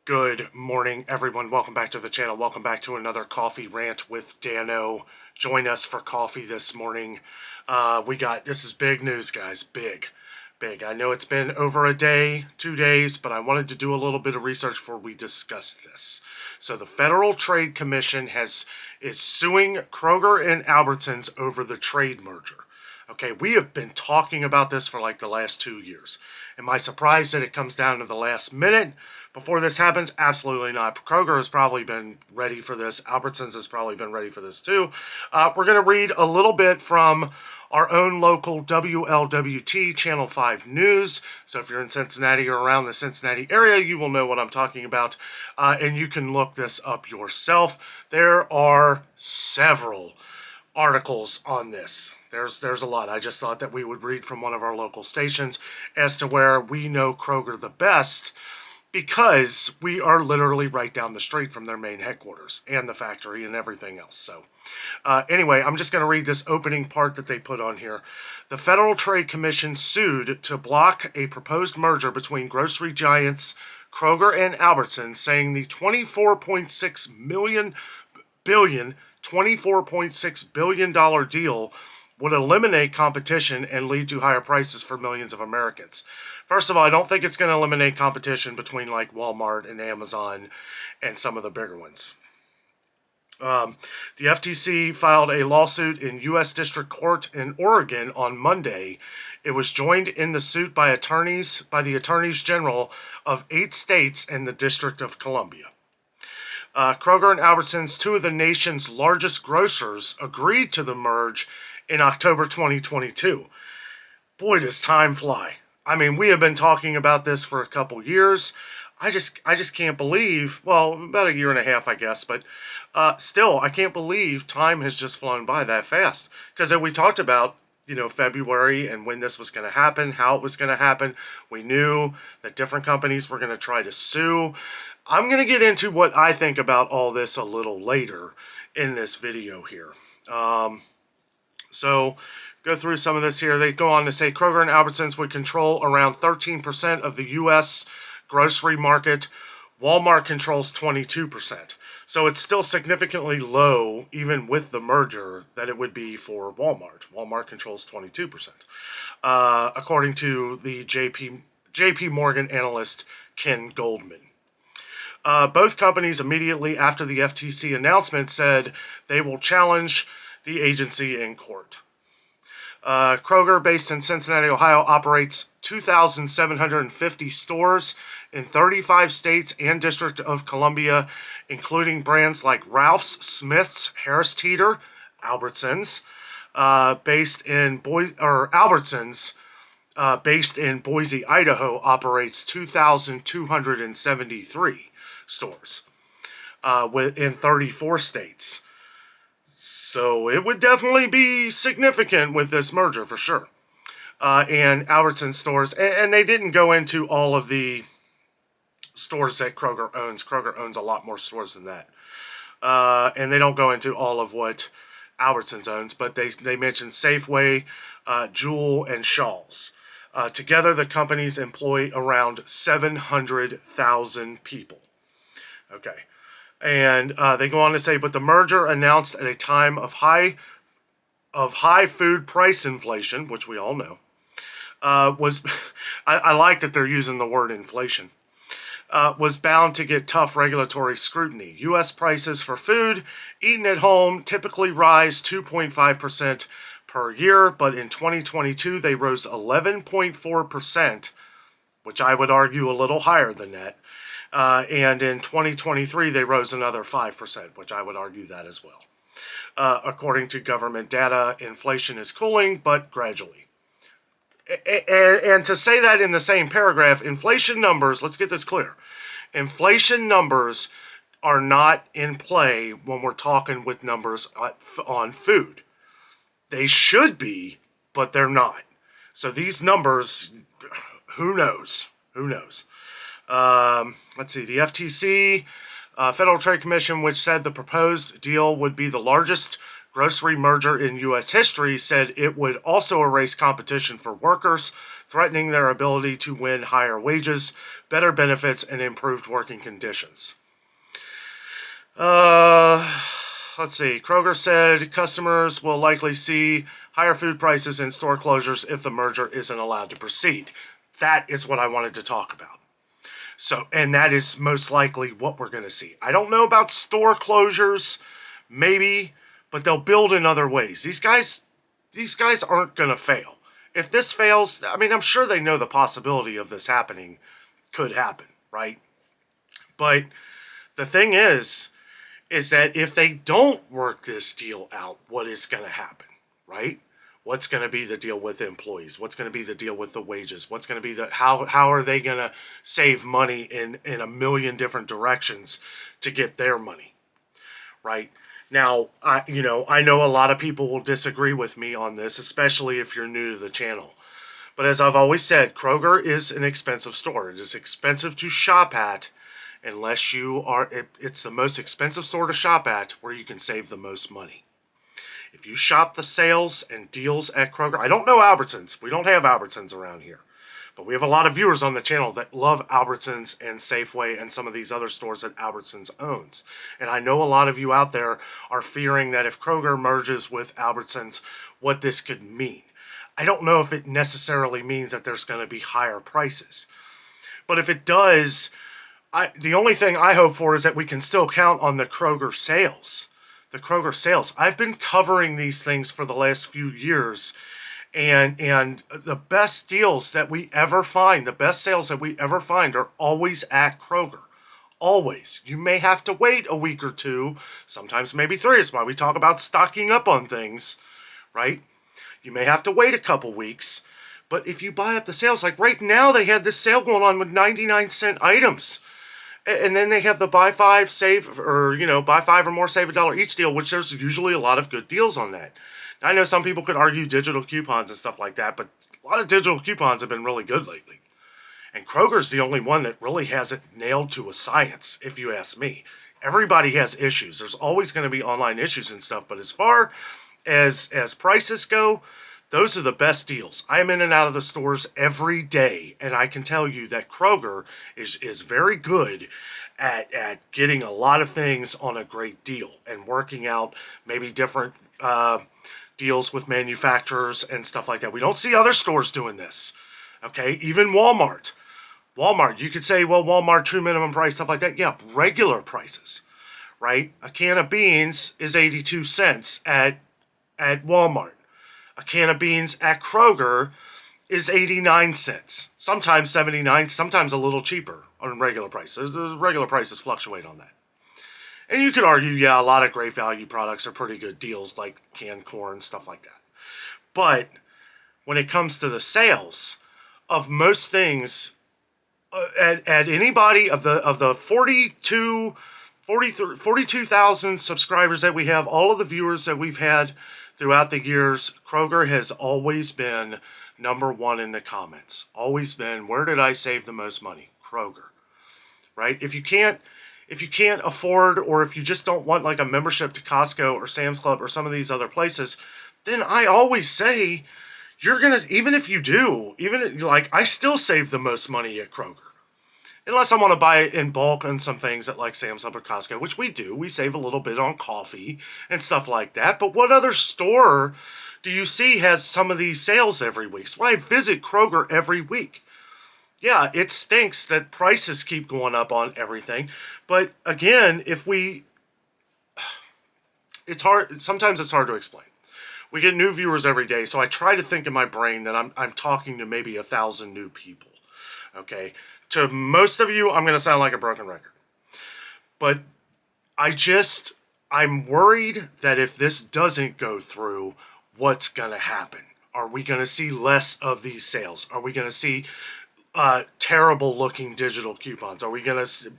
Good morning, everyone. Welcome back to the channel. Welcome back to another coffee rant with Dano. Join us for coffee this morning. This is big news, guys. Big. I know it's been over a day, 2 days, but I wanted to do a little bit of research before we discuss this. So the Federal Trade Commission is suing Kroger and Albertsons over the trade merger. Okay, we have been talking about this for like the last 2 years. Am I surprised that it comes down to the last minute before this happens? Absolutely not. Kroger has probably been ready for this. Albertsons has probably been ready for this too. We're going to read a little bit from our own local WLWT Channel 5 News. So if you're in Cincinnati or around the Cincinnati area, you will know what I'm talking about. And you can look this up yourself. There are several articles on this. There's a lot. I just thought that we would read from one of our local stations as to where we know Kroger the best, because we are literally right down the street from their main headquarters and the factory and everything else. So anyway, I'm just going to read this opening part that they put on here. The Federal Trade Commission sued to block a proposed merger between grocery giants Kroger and Albertsons, saying the $24.6 billion deal would eliminate competition and lead to higher prices for millions of Americans. First of all, I don't think it's going to eliminate competition between like Walmart and Amazon and some of the bigger ones. The FTC filed a lawsuit in U.S. District Court in Oregon on Monday. It was joined in the suit by the attorneys general of 8 states and the District of Columbia. Kroger and Albertsons, two of the nation's largest grocers, agreed to the merge in October 2022. Boy, does time fly. I mean, we have been talking about this for a couple years. I just can't believe, well, about a year and a half, I guess, but still, I can't believe time has just flown by that fast. Because we talked about, February and when this was going to happen, how it was going to happen. We knew that different companies were going to try to sue. I'm going to get into what I think about all this a little later in this video here. So go through some of this here. They go on to say Kroger and Albertsons would control around 13% of the U.S. grocery market. Walmart controls 22%. So it's still significantly low, even with the merger, that it would be for Walmart. Walmart controls 22%, according to the JP Morgan analyst Ken Goldman. Both companies immediately after the FTC announcement said they will challenge the agency in court. Kroger, based in Cincinnati, Ohio, operates 2,750 stores in 35 states and District of Columbia, including brands like Ralph's, Smith's, Harris Teeter, Albertsons, based in Boise, Idaho, operates 2,273 stores in 34 states. So it would definitely be significant with this merger for sure. And Albertsons stores, and they didn't go into all of the stores that Kroger owns. Kroger owns a lot more stores than that. And they don't go into all of what Albertsons owns, but they mentioned Safeway, Jewel, and Shaw's. Together, the companies employ around 700,000 people. Okay. And they go on to say, but the merger announced at a time of high food price inflation, which we all know, was I like that they're using the word inflation, was bound to get tough regulatory scrutiny. U.S. prices for food eaten at home typically rise 2.5% per year, but in 2022 they rose 11.4%, which I would argue a little higher than that. And in 2023, they rose another 5%, which I would argue that as well. According to government data, inflation is cooling, but gradually. And to say that in the same paragraph, inflation numbers, let's get this clear. Inflation numbers are not in play when we're talking with numbers on food. They should be, but they're not. So these numbers, who knows? Who knows? Let's see, the FTC, Federal Trade Commission, which said the proposed deal would be the largest grocery merger in U.S. history, said it would also erase competition for workers threatening their ability to win higher wages, better benefits, and improved working conditions. Let's see. Kroger said customers will likely see higher food prices and store closures if the merger isn't allowed to proceed. That is what I wanted to talk about. So, and that is most likely what we're going to see. I don't know about store closures, maybe, but they'll build in other ways. These guys aren't going to fail. If this fails, I mean, I'm sure they know the possibility of this happening could happen, right? But the thing is that if they don't work this deal out, what is going to happen, right? What's going to be the deal with employees? What's going to be the deal with the wages? What's going to be how are they going to save money in a million different directions to get their money, right? Now, I know a lot of people will disagree with me on this, especially if you're new to the channel. But as I've always said, Kroger is an expensive store. It is expensive to shop at unless it's the most expensive store to shop at where you can save the most money. If you shop the sales and deals at Kroger, I don't know Albertsons. We don't have Albertsons around here. But we have a lot of viewers on the channel that love Albertsons and Safeway and some of these other stores that Albertsons owns. And I know a lot of you out there are fearing that if Kroger merges with Albertsons, what this could mean. I don't know if it necessarily means that there's going to be higher prices. But if it does, the only thing I hope for is that we can still count on the Kroger sales. The Kroger sales. I've been covering these things for the last few years. And the best deals that we ever find, the best sales that we ever find are always at Kroger. Always. You may have to wait a week or two, sometimes maybe 3. That's why we talk about stocking up on things, right? You may have to wait a couple weeks, but if you buy up the sales, like right now they had this sale going on with 99-cent items. And then they have the buy 5, save, or, buy 5 or more, save $1 each deal, which there's usually a lot of good deals on that. I know some people could argue digital coupons and stuff like that, but a lot of digital coupons have been really good lately. And Kroger's the only one that really has it nailed to a science, if you ask me. Everybody has issues. There's always going to be online issues and stuff, but as far as prices go, those are the best deals. I'm in and out of the stores every day, and I can tell you that Kroger is very good at getting a lot of things on a great deal and working out maybe different deals with manufacturers and stuff like that. We don't see other stores doing this. Okay, even Walmart. You could say, well, Walmart, true minimum price, stuff like that. Yeah, regular prices, right? A can of beans is 82 cents at Walmart. A can of beans at Kroger is 89 cents. Sometimes 79, sometimes a little cheaper on regular prices. The regular prices fluctuate on that. And you could argue, yeah, a lot of great value products are pretty good deals, like canned corn, stuff like that. But when it comes to the sales of most things, at anybody of the 42,000 subscribers that we have, all of the viewers that we've had throughout the years, Kroger has always been number one in the comments. Always been, where did I save the most money? Kroger, right? If you can't afford, or if you just don't want like a membership to Costco or Sam's Club or some of these other places, then I always say even if you do, I still save the most money at Kroger. Unless I want to buy it in bulk on some things at like Sam's Club or Costco, which we do. We save a little bit on coffee and stuff like that. But what other store do you see has some of these sales every week? So I visit Kroger every week. Yeah, it stinks that prices keep going up on everything. But again, it's hard. Sometimes it's hard to explain. We get new viewers every day, so I try to think in my brain that I'm talking to maybe 1,000 new people. Okay, to most of you, I'm going to sound like a broken record. But I'm worried that if this doesn't go through, what's going to happen? Are we going to see less of these sales? Are we going to see terrible looking digital coupons?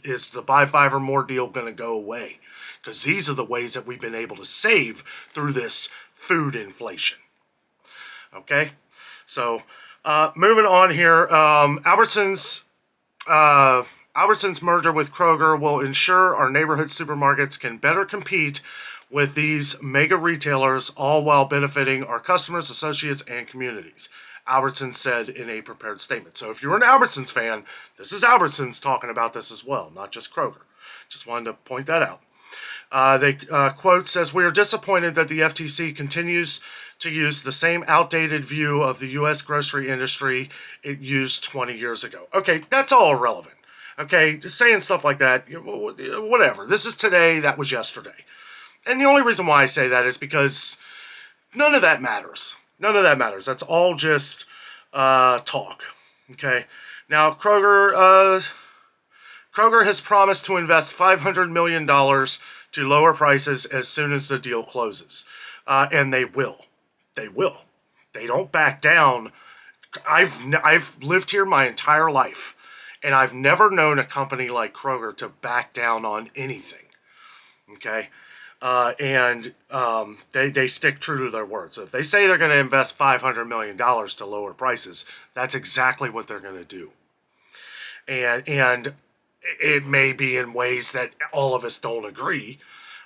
Is the buy 5 or more deal going to go away? Because these are the ways that we've been able to save through this food inflation. Okay, so moving on here, Albertsons merger with Kroger will ensure our neighborhood supermarkets can better compete with these mega retailers, all while benefiting our customers, associates, and communities. Albertsons said in a prepared statement. So if you're an Albertsons fan, this is Albertsons talking about this as well, not just Kroger. Just wanted to point that out. Quote says, "We are disappointed that the FTC continues to use the same outdated view of the U.S. grocery industry it used 20 years ago." Okay, that's all irrelevant. Okay, just saying stuff like that, whatever. This is today, that was yesterday. And the only reason why I say that is because none of that matters. None of that matters. That's all just talk. Okay, now Kroger has promised to invest $500 million to lower prices as soon as the deal closes. And they will. They will. They don't back down. I've lived here my entire life, and I've never known a company like Kroger to back down on anything. Okay? They stick true to their words. So if they say they're going to invest $500 million to lower prices, that's exactly what they're going to do. And it may be in ways that all of us don't agree,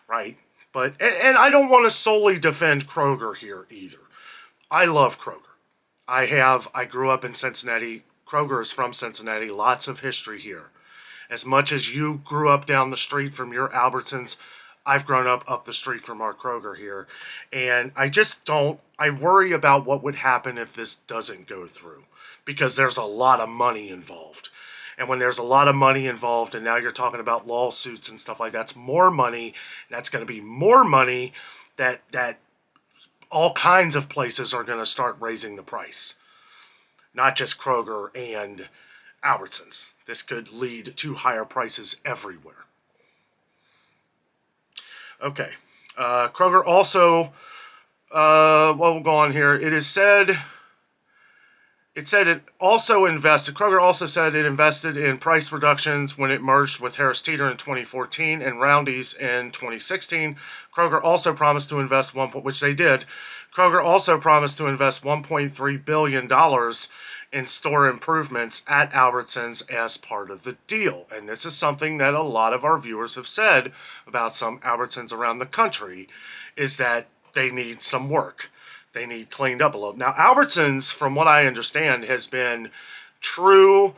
right? But and I don't want to solely defend Kroger here either. I love Kroger. I grew up in Cincinnati. Kroger is from Cincinnati. Lots of history here. As much as you grew up down the street from your Albertsons, I've grown up the street from our Kroger here. And I worry about what would happen if this doesn't go through, because there's a lot of money involved. And when there's a lot of money involved, and now you're talking about lawsuits and stuff like that, that's more money. That's going to be more money that all kinds of places are going to start raising the price. Not just Kroger and Albertsons. This could lead to higher prices everywhere. Okay. Kroger also, we'll go on here. Kroger also said it invested in price reductions when it merged with Harris Teeter in 2014 and Roundy's in 2016. Kroger also promised to invest which they did. Kroger also promised to invest $1.3 billion in store improvements at Albertsons as part of the deal. And this is something that a lot of our viewers have said about some Albertsons around the country, is that they need some work. They need cleaned up a little. Now, Albertsons, from what I understand, has been true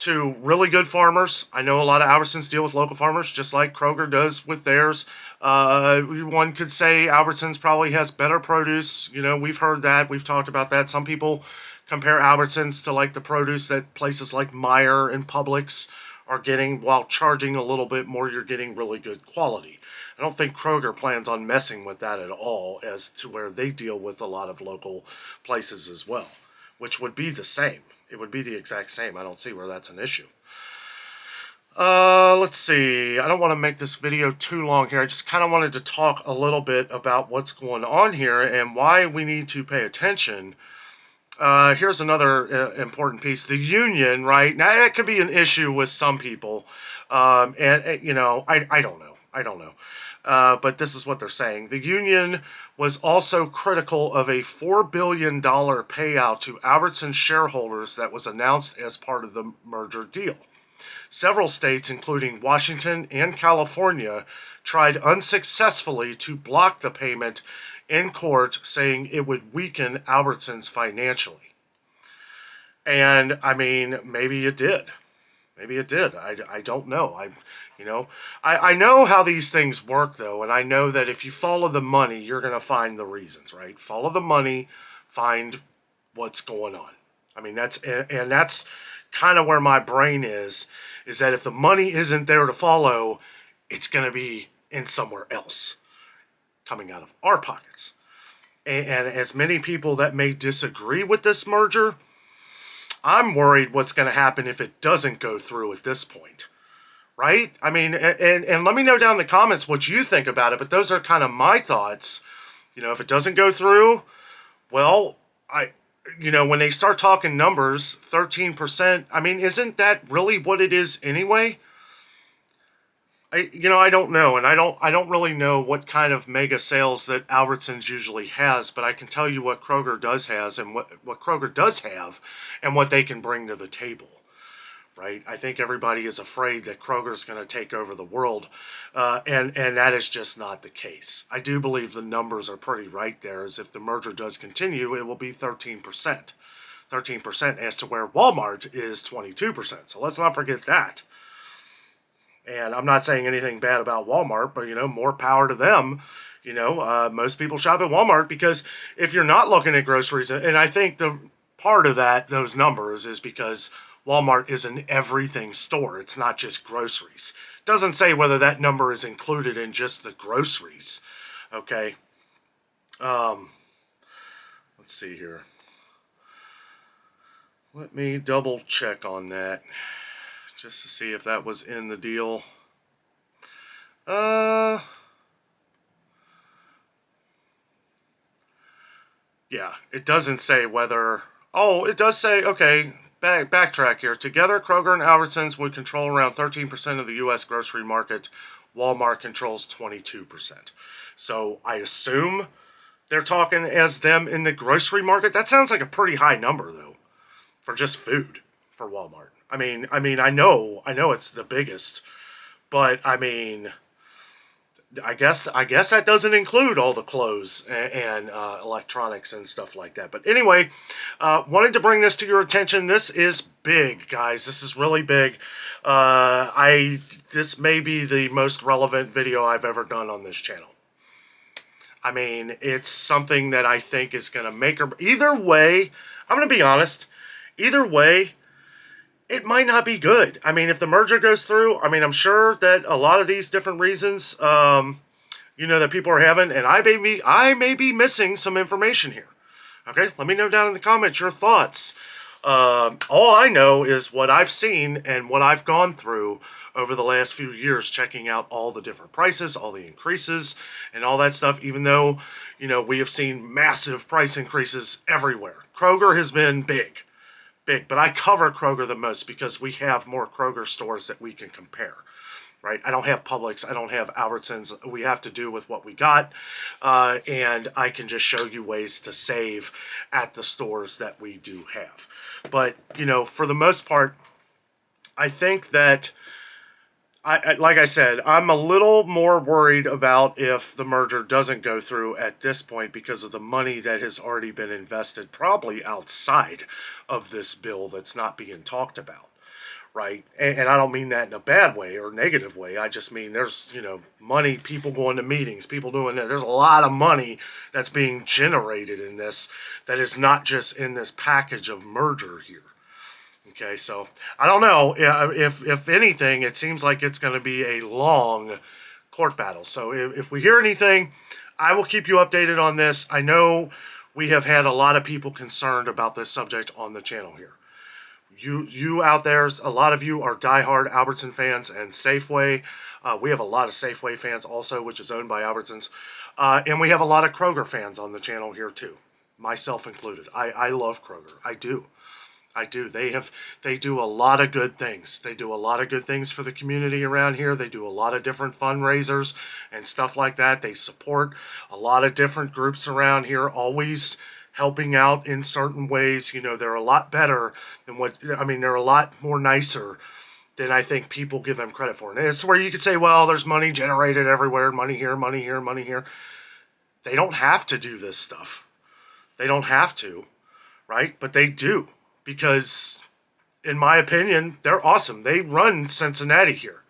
to really good farmers. I know a lot of Albertsons deal with local farmers, just like Kroger does with theirs. One could say Albertsons probably has better produce. You know, we've heard that. We've talked about that. Some people compare Albertsons to like the produce that places like Meijer and Publix are getting, while charging a little bit more. You're getting really good quality. I don't think Kroger plans on messing with that at all, as to where they deal with a lot of local places as well, which would be the same. It would be the exact same. I don't see where that's an issue. Let's see. I don't want to make this video too long here. I just kind of wanted to talk a little bit about what's going on here and why we need to pay attention. Here's another important piece. The union, right? Now, that could be an issue with some people. I don't know. But this is what they're saying. The union was also critical of a $4 billion payout to Albertsons shareholders that was announced as part of the merger deal. Several states, including Washington and California, tried unsuccessfully to block the payment in court, saying it would weaken Albertsons financially. And, I mean, maybe it did. Maybe it did. I don't know. I know how these things work, though, and I know that if you follow the money, you're going to find the reasons, right? Follow the money, find what's going on. I mean, that's kind of where my brain is that if the money isn't there to follow, it's going to be in somewhere else, coming out of our pockets. And as many people that may disagree with this merger, I'm worried what's going to happen if it doesn't go through at this point, right? I mean, and let me know down in the comments what you think about it, but those are kind of my thoughts. If it doesn't go through, well, when they start talking numbers, 13%, I mean, isn't that really what it is anyway? I don't know, and I don't really know what kind of mega sales that Albertsons usually has, but I can tell you what Kroger does has, and what Kroger does have, and what they can bring to the table, right? I think everybody is afraid that Kroger's going to take over the world, and that is just not the case. I do believe the numbers are pretty right there, as if the merger does continue, it will be 13%. 13%, as to where Walmart is 22%. So let's not forget that. And I'm not saying anything bad about Walmart, but, more power to them. Most people shop at Walmart because if you're not looking at groceries, and I think the part of those numbers is because Walmart is an everything store. It's not just groceries. It doesn't say whether that number is included in just the groceries. Okay. Let's see here. Let me double check on that just to see if that was in the deal. Yeah, it doesn't say whether... Oh, it does say, okay, backtrack here. Together, Kroger and Albertsons would control around 13% of the U.S. grocery market. Walmart controls 22%. So I assume they're talking as them in the grocery market. That sounds like a pretty high number, though, for just food for Walmart. I mean, I know it's the biggest, but I mean... I guess that doesn't include all the clothes and electronics and stuff like that. But anyway, wanted to bring this to your attention. This is big, guys. This is really big. This may be the most relevant video I've ever done on this channel. I mean, it's something that I think is going to make or... Either way, I'm going to be honest. Either way, it might not be good. I mean, if the merger goes through, I mean, I'm sure that a lot of these different reasons, that people are having, and I may be missing some information here. Okay, let me know down in the comments your thoughts. All I know is what I've seen and what I've gone through over the last few years, checking out all the different prices, all the increases, and all that stuff, even though, we have seen massive price increases everywhere. Kroger has been big, but I cover Kroger the most because we have more Kroger stores that we can compare, right? I don't have Publix, I don't have Albertsons. We have to do with what we got, and I can just show you ways to save at the stores that we do have. But, for the most part, I think that, like I said, I'm a little more worried about if the merger doesn't go through at this point because of the money that has already been invested, probably outside of this bill that's not being talked about, right? And I don't mean that in a bad way or negative way. I just mean there's, money, people going to meetings, people doing that. There's a lot of money that's being generated in this that is not just in this package of merger here. Okay, so I don't know. If anything, it seems like it's going to be a long court battle. So if we hear anything, I will keep you updated on this. I know we have had a lot of people concerned about this subject on the channel here. You out there, a lot of you are diehard Albertson fans and Safeway. We have a lot of Safeway fans also, which is owned by Albertsons. And we have a lot of Kroger fans on the channel here too, myself included. I love Kroger. I do. They do a lot of good things. They do a lot of good things for the community around here. They do a lot of different fundraisers and stuff like that. They support a lot of different groups around here, always helping out in certain ways. They're a lot better than they're a lot more nicer than I think people give them credit for. And it's where you could say, well, there's money generated everywhere, money here, money here, money here. They don't have to do this stuff. They don't have to, right? But they do. Because, in my opinion, they're awesome. They run Cincinnati here.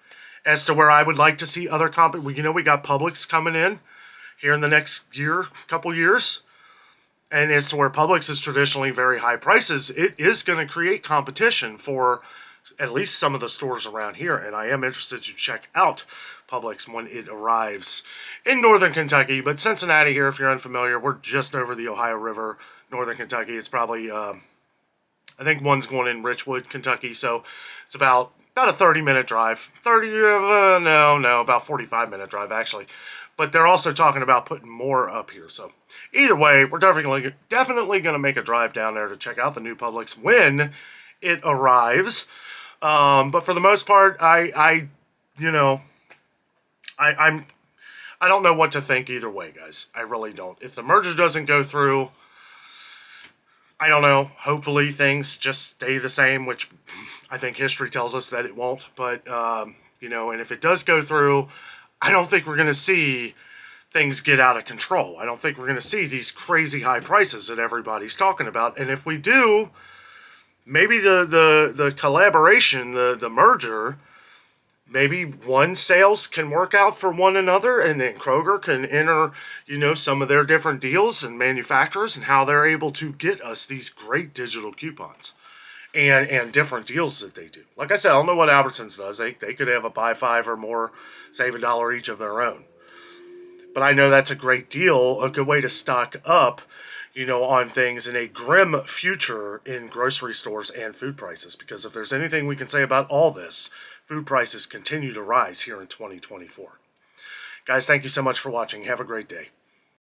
As to where I would like to see other we got Publix coming in here in the next couple years. And as to where Publix is traditionally very high prices, it is going to create competition for at least some of the stores around here. And I am interested to check out Publix when it arrives in northern Kentucky. But Cincinnati here, if you're unfamiliar, we're just over the Ohio River, northern Kentucky. It's probably... I think one's going in Richwood, Kentucky, so it's about a 30-minute drive. About 45-minute drive, actually. But they're also talking about putting more up here. So either way, we're definitely going to make a drive down there to check out the new Publix when it arrives. But for the most part, I don't know what to think either way, guys. I really don't. If the merger doesn't go through, I don't know. Hopefully things just stay the same, which I think history tells us that it won't. But, and if it does go through, I don't think we're going to see things get out of control. I don't think we're going to see these crazy high prices that everybody's talking about. And if we do, maybe the collaboration, the merger, maybe one sales can work out for one another, and then Kroger can enter, some of their different deals and manufacturers and how they're able to get us these great digital coupons and different deals that they do. Like I said, I don't know what Albertsons does. They could have a buy five or more, save $1 each of their own. But I know that's a great deal, a good way to stock up, on things in a grim future in grocery stores and food prices. Because if there's anything we can say about all this, food prices continue to rise here in 2024. Guys, thank you so much for watching. Have a great day.